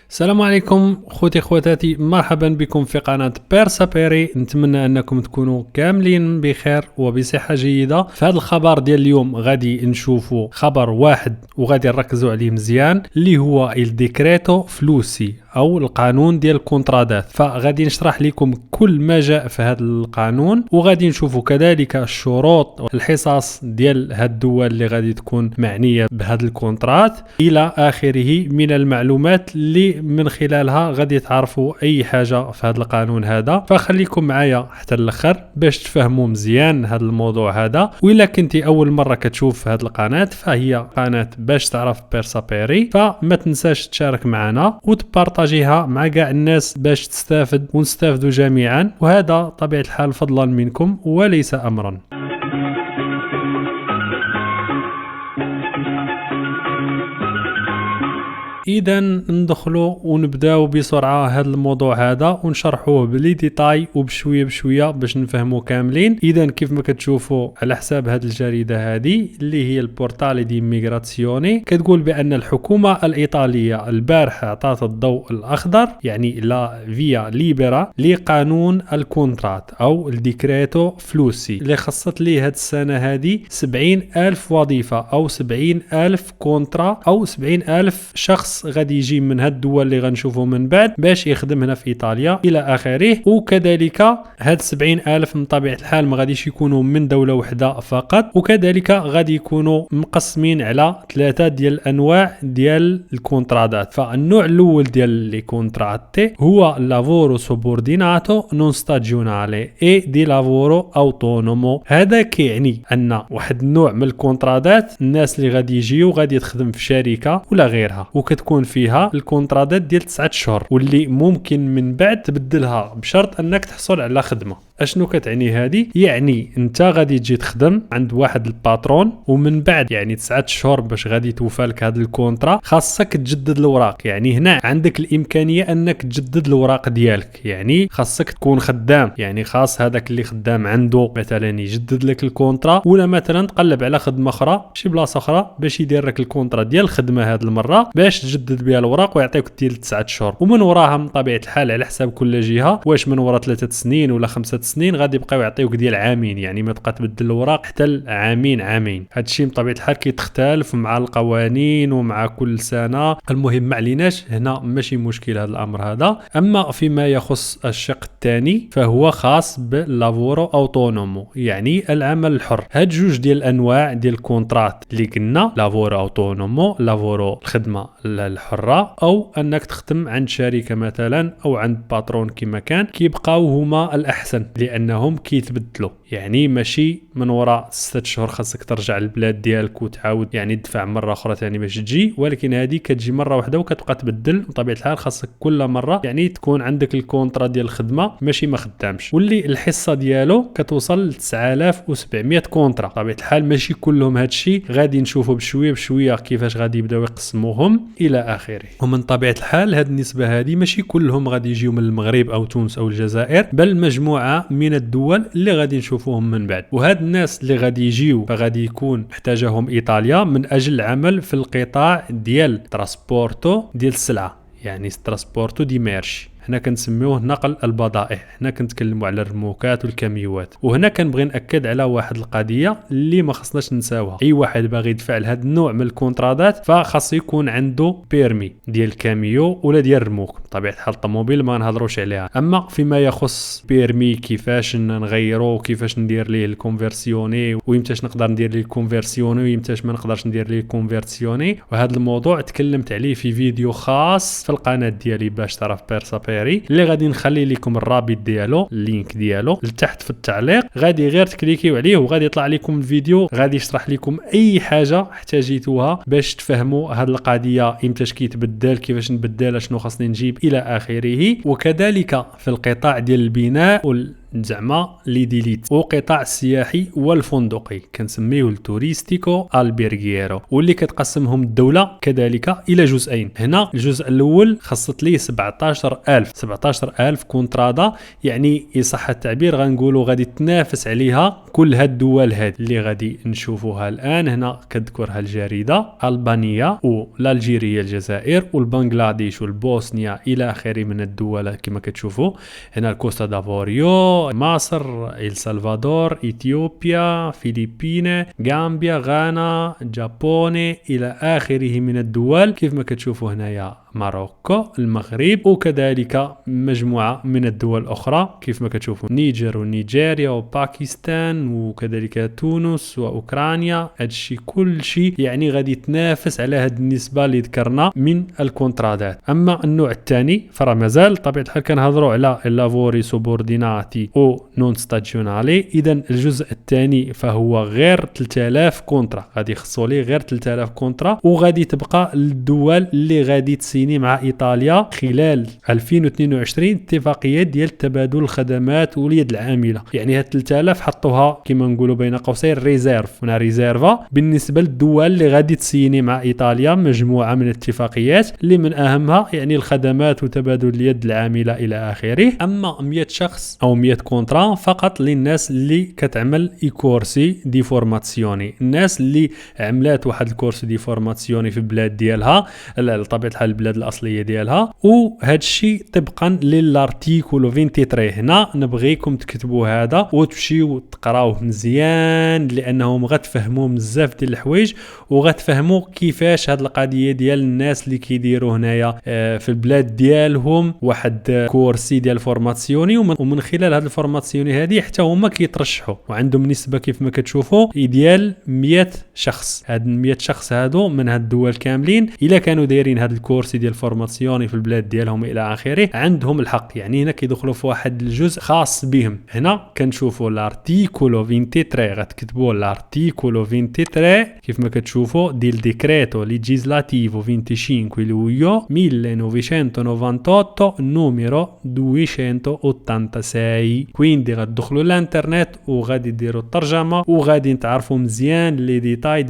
السلام عليكم خوتي خواتاتي، مرحبا بكم في قناة بيرسا بيري. نتمنى انكم تكونوا كاملين بخير وبصحة جيدة. في هذا الخبر ديال اليوم غادي نشوفوا خبر واحد وغادي نركزوا عليه مزيان، اللي هو الديكريتو فلوسي او القانون ديال الكونترادات. فغادي نشرح لكم كل ما جاء في هذا القانون، وغادي نشوفوا كذلك الشروط والحصص ديال هاد الدول اللي غادي تكون معنية بهذا الكونترات الى اخره من المعلومات اللي من خلالها غادي تعرفوا اي حاجة في هذا القانون هذا. فخليكم معايا حتى الاخر باش تفهموا مزيان هذا الموضوع هذا. وإلا كنتي اول مرة كتشوف هذه القناة فهي قناة باش تعرف بيرسا بيري، فما تنساش تشارك معنا وتبارطاجيها مع كاع الناس باش تستافد ونستافدوا جميعا، وهذا طبيعة الحال فضلا منكم وليس امرا. اذا ندخلوا ونبداو بسرعه هذا الموضوع هذا ونشرحوه بلي ديتاي وبشويه بشويه باش نفهموا كاملين. اذا كيف ما كتشوفوا على حساب هذه الجريده هذه اللي هي البورتالي دي ميغراتسيوني، كتقول بان الحكومه الايطاليه البارحه اعطت الضوء الاخضر، يعني لا فيا ليبرا، لقانون الكونترات او الديكريتو فلوسي اللي خصت ليه هذه السنه هذه 70,000 وظيفه او 70,000 كونترا او 70,000 شخص غادي يجي من هاد الدول اللي غنشوفوا من بعد باش يخدم هنا في ايطاليا الى اخره. وكذلك هاد 70,000 من طبيعه الحال ما غاديش يكونوا من دوله واحده فقط، وكذلك غادي يكونوا مقسمين على 3 ديال الانواع ديال الكونترادات. فالنوع الاول ديال لي كونتراتي هو لافورو سوبورديناتو نون ستاجيونالي اي دي لافورو اوتونومو. هذا كيعني ان واحد النوع من الكونترادات الناس اللي غادي يجيو غادي تخدم في شركه ولا غيرها، وكتكون فيها الكونترادات ديال 9 شهور، واللي ممكن من بعد تبدلها بشرط انك تحصل على خدمه. اشنو كتعني هذه؟ يعني انت غادي تجي تخدم عند واحد الباترون، ومن بعد يعني 9 شهور باش غادي توفى لك هذا الكونترا خاصك تجدد الوراق. يعني هنا عندك الامكانيه انك تجدد الوراق ديالك، يعني خاصك تكون خدام، يعني خاص هذاك اللي خدام عنده مثلا يجدد لك الكونترا، ولا مثلا تقلب على خدمه اخرى شي بلاصه اخرى باش يدير لك الكونترا ديال الخدمه هذه المره باش تجدد بها الوراق ويعطيك ديال 9 شهور. ومن وراها من طبيعه الحال على حساب كل جهه، واش من ورا 3 سنين ولا 5 سنين غادي يبقاو يعطيوك ديال عامين، يعني ما تبقى تبدل الوراق حتى العامين. هذا الشيء بطبيعه الحال كيتختلف مع القوانين ومع كل سنه. المهم ما عليناش هنا، ماشي مشكل هذا الامر هذا. اما فيما يخص الشق الثاني فهو خاص باللافورو اوتونومو، يعني العمل الحر. هاد جوج ديال الانواع ديال الكونترات اللي قلنا، لافورو اوتونومو، لافورو الخدمه الحره، او انك تخدم عند شركه مثلا او عند باترون كما كان، كيبقاو هما الاحسن لانهم كيتبدلوا. يعني ماشي من وراء 6 شهور خاصك ترجع للبلاد ديالك وتعاود يعني تدفع مره اخرى ثاني باش تجي، ولكن هذه كتجي مره واحده وكتبقى تبدل. بطبيعه الحال خاصك كل مره يعني تكون عندك الكونترا ديال الخدمه، ماشي ما خدامش، واللي الحصه ديالو كتوصل ل 9700 كونترا. بطبيعه الحال ماشي كلهم هذا الشيء، غادي نشوفوا بشويه بشويه كيفاش غادي يبداو يقسموهم الى اخره. ومن طبيعه الحال هذه النسبه هذه ماشي كلهم غادي يجيو من المغرب او تونس او الجزائر، بل مجموعه من الدول اللي غادي نشوفوهم من بعد. وهاد الناس اللي غادي يجيو فغادي يكون محتاجهم ايطاليا من اجل العمل في القطاع ديال ترانسبورتو ديال السلعه، يعني ترانسبورتو دي ميرشي. هنا كنسميوه نقل البضائع، هنا كنتكلموا على الرموكات والكاميوات. وهنا كنبغي ناكد على واحد القضيه اللي ما خصناش ننساوها. اي واحد باغي يدفع لهذا النوع من الكونترادات فخاص يكون عنده بيرمي ديال الكاميو ولا ديال الرموك. بطبيعه الحال الطوموبيل ما نهضروش عليها. اما فيما يخص بيرمي كيفاش نغيرو وكيفاش ندير ليه الكونفرسيوني، ويمتاش نقدر ندير ليه الكونفرسيوني ويمتاش ما نقدرش ندير ليه الكونفرسيوني، وهذا الموضوع تكلمت عليه في فيديو خاص في القناه ديالي باش تعرف بيرسا اللي غادي نخلي لكم الرابط ديالو، اللينك ديالو لتحت في التعليق. غادي غير تكليكيو عليه وغادي يطلع لكم الفيديو غادي يشرح لكم اي حاجه احتاجيتوها باش تفهموا هذه القضيه، امتاش كيتبدل، كيفاش نبدل، شنو خاصني نجيب الى اخره. وكذلك في القطاع ديال البناء زعما لي ديليت وقطاع السياحي والفندقي كنسميوه التوريستيكو البيرغيرو، واللي كتقسمهم الدولة كذلك إلى جزئين. هنا الجزء الأول خصت ليه 17,000 كونترادا، يعني يصح التعبير غنقولوا غادي تنافس عليها كل هاد الدول هاد اللي غادي نشوفوها الآن. هنا كذكرها الجريدة: ألبانيا والألجيريا الجزائر والبنغلاديش والبوسنيا إلى آخره من الدول كما كتشوفوا. هنا الكوستا دافوريو، مصر، السلفادور، إثيوبيا، فلبين، غامبيا، غانا، جابوني إلى آخره من الدول. كيف ما كتشوفوا هنايا ماروكو، المغرب، وكذلك مجموعة من الدول الأخرى كيف ما كتشوفوا نيجر ونيجيريا وباكستان وكذلك تونس وأوكرانيا. هادشي كل شيء يعني غادي تنافس على هاد النسبة اللي ذكرنا من الكونترادات. أما النوع الثاني فرا مازال طبيعة الحال كنهضروا على اللافوري سوبورديناتي او نون ستاجيونالي. إذا الجزء الثاني فهو غير 3000 كونترا، غادي يخصوا ليه غير 3000 كونترا، وغادي تبقى الدول اللي غادي تسيني مع إيطاليا خلال 2022 اتفاقية ديال تبادل الخدمات واليد العاملة. يعني هاد 3000 حطوها كما نقولوا بين قوسين ريزيرف، هنا ريزيرفا بالنسبة للدول اللي غادي تسيني مع إيطاليا مجموعة من الاتفاقيات اللي من أهمها يعني الخدمات وتبادل اليد العاملة إلى آخره. أما 100 شخص أو 100 كونترا فقط للناس اللي كتعمل كورسي دي فورماسيوني، الناس اللي عملات واحد الكورس دي فورماسيوني في البلاد ديالها، طبيعة الحال البلاد الأصلية ديالها. وهذا الشيء طبقا للارتيكولو 23. هنا نبغيكم تكتبوا هذا وتمشيو تقراوه مزيان، لأنهم غتفهموا بزاف ديال الحوايج وغتفهموا كيفاش هاد القضية ديال الناس اللي كيديروا هنايا في البلاد ديالهم واحد كورسي ديال فورماسيوني، ومن خلال هاد الفورماسيوني هذه حتى هما كيترشحوا وعندهم نسبة كيف ما كتشوفوا ديال 100 شخص. هاد 100 شخص هادو من هاد الدول كاملين إلا كانوا دايرين هاد الكورسي ديال فورماسيوني في البلاد ديالهم الى اخره عندهم الحق، يعني هنا كيدخلوا في واحد الجزء خاص بهم. هنا كنشوفوا الارتيكولو 23، غتكتبوا الارتيكولو 23 كيف ما كتشوفوا ديال ديكريتو ليجيسلاتيفو 25 luglio 1998 numero 286. quindi غتدخلوا الانترنت وغادي ديروا الترجمه وغادي تعرفوا مزيان لي ديتاي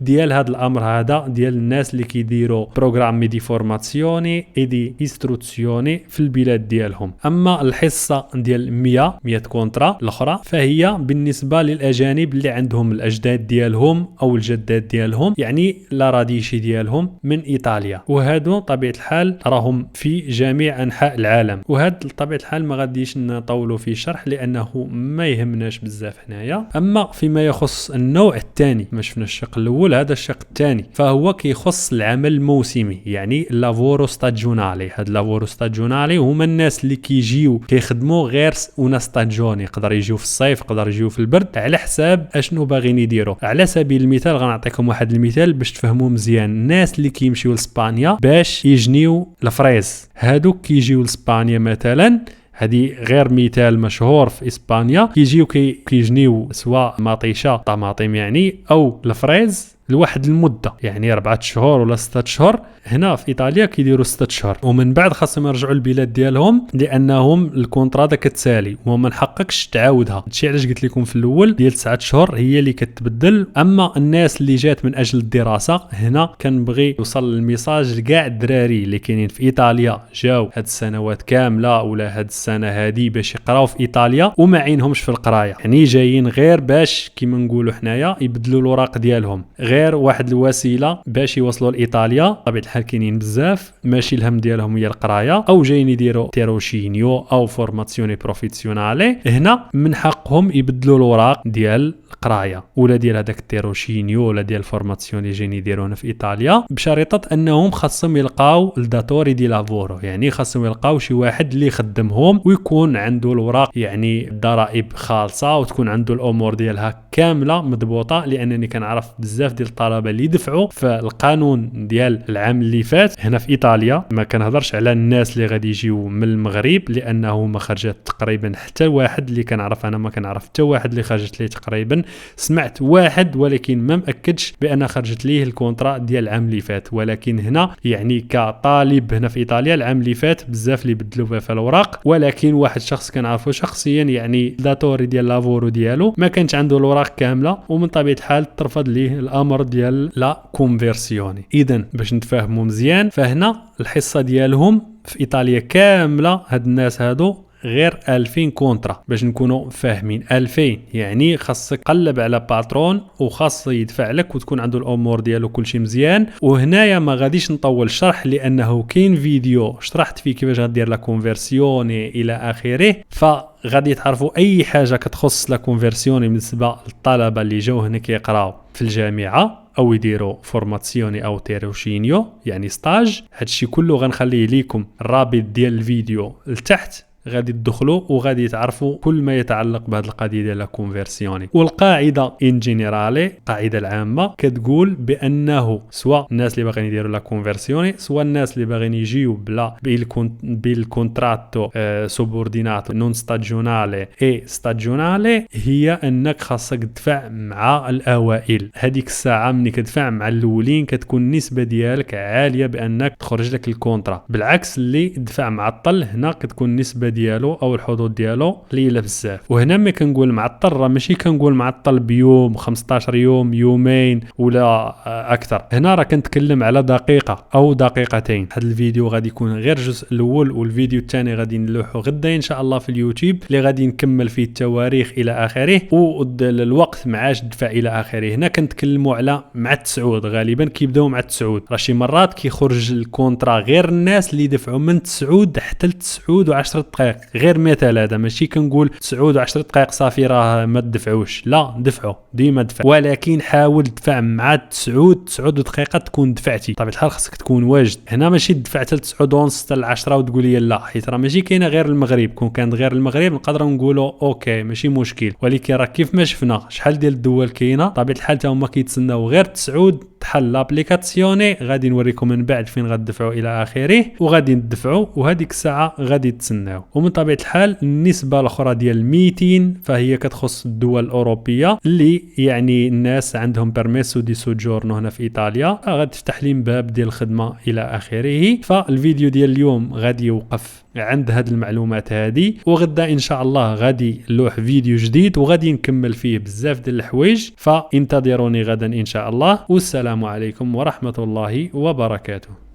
ديال هذا الامر هذا ديال الناس اللي كيديروا بروغرامي دي فورماسيوني اي دي استروتسيوني في البلاد ديالهم. اما الحصه ديال 100 كونترا الاخرى فهي بالنسبه للاجانب اللي عندهم الاجداد ديالهم او الجدات ديالهم، يعني لا راديشي ديالهم من ايطاليا، وهادو طبيعه الحال راهم في جميع انحاء العالم. وهاد طبيعه الحال ما غاديش نطولوا في شرح لانه ما يهمناش بزاف هنايا. اما فيما يخص النوع الثاني، ما شفنا الشق الاول، هذا الشق الثاني فهو كيخص العمل الموسمي، يعني لافورو ستاجيونالي. هاد لافورو ستاجيونالي هما الناس اللي كيجيو كيخدموا غير اون ستاجيوني، يقدر يجيو في الصيف يقدر يجيو في البرد على حساب اشنو باغيين يديروا. على سبيل المثال غنعطيكم واحد المثال باش تفهموا مزيان. الناس اللي كيمشيو لاسبانيا باش يجنيو الفريز، هادوك كيجيو لاسبانيا مثلا، هذه غير مثال مشهور في اسبانيا، كيجيو كيجنيو سواء مطيشه طماطم يعني او الفريز لواحد المده، يعني 4 شهور ولا 6 شهور. هنا في ايطاليا كيديروا 6 شهور ومن بعد خاصهم يرجعوا للبلاد ديالهم لانهم الكونترا كتسالي وما نحققش تعاودها. هادشي علاش قلت لكم في الاول ديال 9 شهور هي اللي كتبدل. اما الناس اللي جات من اجل الدراسه، هنا كنبغي يوصل الميساج لكاع الدراري اللي كاينين في ايطاليا جاو هاد السنوات كامله ولا هاد السنه هادي باش يقراو في ايطاليا وما عينهمش في القرايه، يعني جايين غير باش كيما نقولوا حنايا يبدلوا الاوراق ديالهم، غير واحد الوسيله باش يوصلوا لايطاليا. طبيعه الحال كاينين بزاف ماشي الهم ديالهم هي القرايه، او جايين يديروا تيروشينيو او فورماسيوني بروفيسيونالي، هنا من حقهم يبدلوا الاوراق ديال القرايه ولا ديال هذاك التيروشينيو ولا ديال الفورماسيون اللي جايين يديروه هنا في ايطاليا، بشريطه انهم خاصهم يلقاو الداتوري دي لافورو، يعني خاصهم يلقاو شي واحد اللي يخدمهم ويكون عنده الوراق، يعني الضرائب خالصه وتكون عنده الامور ديالها كامله مضبوطه. لانني كنعرف بزاف ديال الطلبه اللي دفعوا فالقانون ديال العام اللي فات هنا في ايطاليا. ما كنهضرش على الناس اللي غادي يجيو من المغرب لانه ما خرجت تقريبا حتى واحد اللي كنعرف، انا ما كنعرف حتى واحد اللي خرجت ليه تقريبا. سمعت واحد ولكن ما مأكدش بان خرجت ليه الكونترا ديال العام اللي فات. ولكن هنا يعني كطالب هنا في ايطاليا العام اللي فات بزاف اللي بدلوا فيها في الاوراق، ولكن واحد شخص كنعرفه شخصيا يعني داتوري ديال لافورو ديالو ما كانش عنده الاوراق كامله، ومن طبيعه الحال ترفض ليه الامر ديال لا كونفيرسيوني. اذا باش نتفاهموا مزيان، فهنا الحصه ديالهم في ايطاليا كامله هاد الناس هادو غير 2000 كونترا. باش نكونوا فاهمين 2000 يعني خاصك قلب على باترون وخاص يدفع لك وتكون عنده الامور ديالو كلشي مزيان. وهنايا ما غاديش نطول الشرح لانه كاين فيديو شرحت فيه كيفاش غدير لا كونفيرسيوني الى اخره، فغادي تعرفوا اي حاجه كتخص لا كونفيرسيوني بالنسبه للطلبه اللي جاو هنا كيقراو في الجامعه او يديروا فورماسيوني او تيروشينيو يعني ستاج. هادشي كله غنخليه ليكم الرابط ديال الفيديو لتحت، غادي تدخلوا وغادي تعرفوا كل ما يتعلق بهذه القضيه ديال لا كونفيرسيوني. والقاعده ان جينيرالي القاعده العامه كتقول بانه سواء الناس اللي باغيين يديروا لا كونفيرسيوني سواء الناس اللي باغيين يجيو بلا بالكونتراتو سوبورديناتو نون ستاجيونالي اي ستاجيونالي، هي انك خاصك تدفع مع الاوائل. هذيك الساعه ملي كتدفع مع الاولين كتكون النسبه ديالك عاليه بانك تخرج لك الكونترا، بالعكس اللي دفع معطل هنا كتكون النسبه ديالو او الحظوظ ديالو قليله بزاف. وهنا ملي كنقول معطل راه ماشي كنقول معطل بيوم 15 يوم يومين ولا اكثر، هنا راه كنتكلم على دقيقه او دقيقتين. هذا الفيديو غادي يكون غير الجزء الاول، والفيديو الثاني غادي نلوحو غدا ان شاء الله في اليوتيوب اللي غادي نكمل فيه التواريخ الى اخره والوقت معاش دفع الى اخره. هنا كنتكلموا على مع التسعود، غالبا كيبداو مع التسعود، راه شي مرات كيخرج الكونترا غير الناس اللي دفعوا من 9 حتى ل 9 و10 دقائق. غير مثال هذا، ماشي كنقول 9 و10 دقائق صافي راه ما تدفعوش، لا دفعوا ديما دفع، ولكن حاول تدفع مع 9 دقيقه تكون دفعتي. طبعا الحال خصك تكون واجد. هنا ماشي تدفع حتى 9 ونص حتى ل 10 وتقول لي لا، حيت راه ماشي كاينه غير المغرب. كون كانت غير المغرب نقدروا نقولوا اوكي ماشي مشكل، ولكن راه كيف ما شفنا شحال ديال الدول كاينه طبيعه الحال تا هما كيتسناو غير 9 تحل لابليكاسيوني. غادي نوريكم من بعد فين غتدفعوا الى اخره، وغادي ندفعوا وهذيك الساعه غادي تسناو. ومن طبيعه الحال النسبه الاخرى ديال 200 فهي كتخص الدول الاوروبيه اللي يعني الناس عندهم بيرميسو دي سوجورنو هنا في ايطاليا، غادي تفتح لهم باب ديال الخدمه الى اخره. فالفيديو ديال اليوم غادي يوقف عند هذه المعلومات هذه، وغدا ان شاء الله غادي نلوح فيديو جديد وغادي نكمل فيه بزاف ديال الحوايج، فانتظروني غدا ان شاء الله. والسلام عليكم ورحمه الله وبركاته.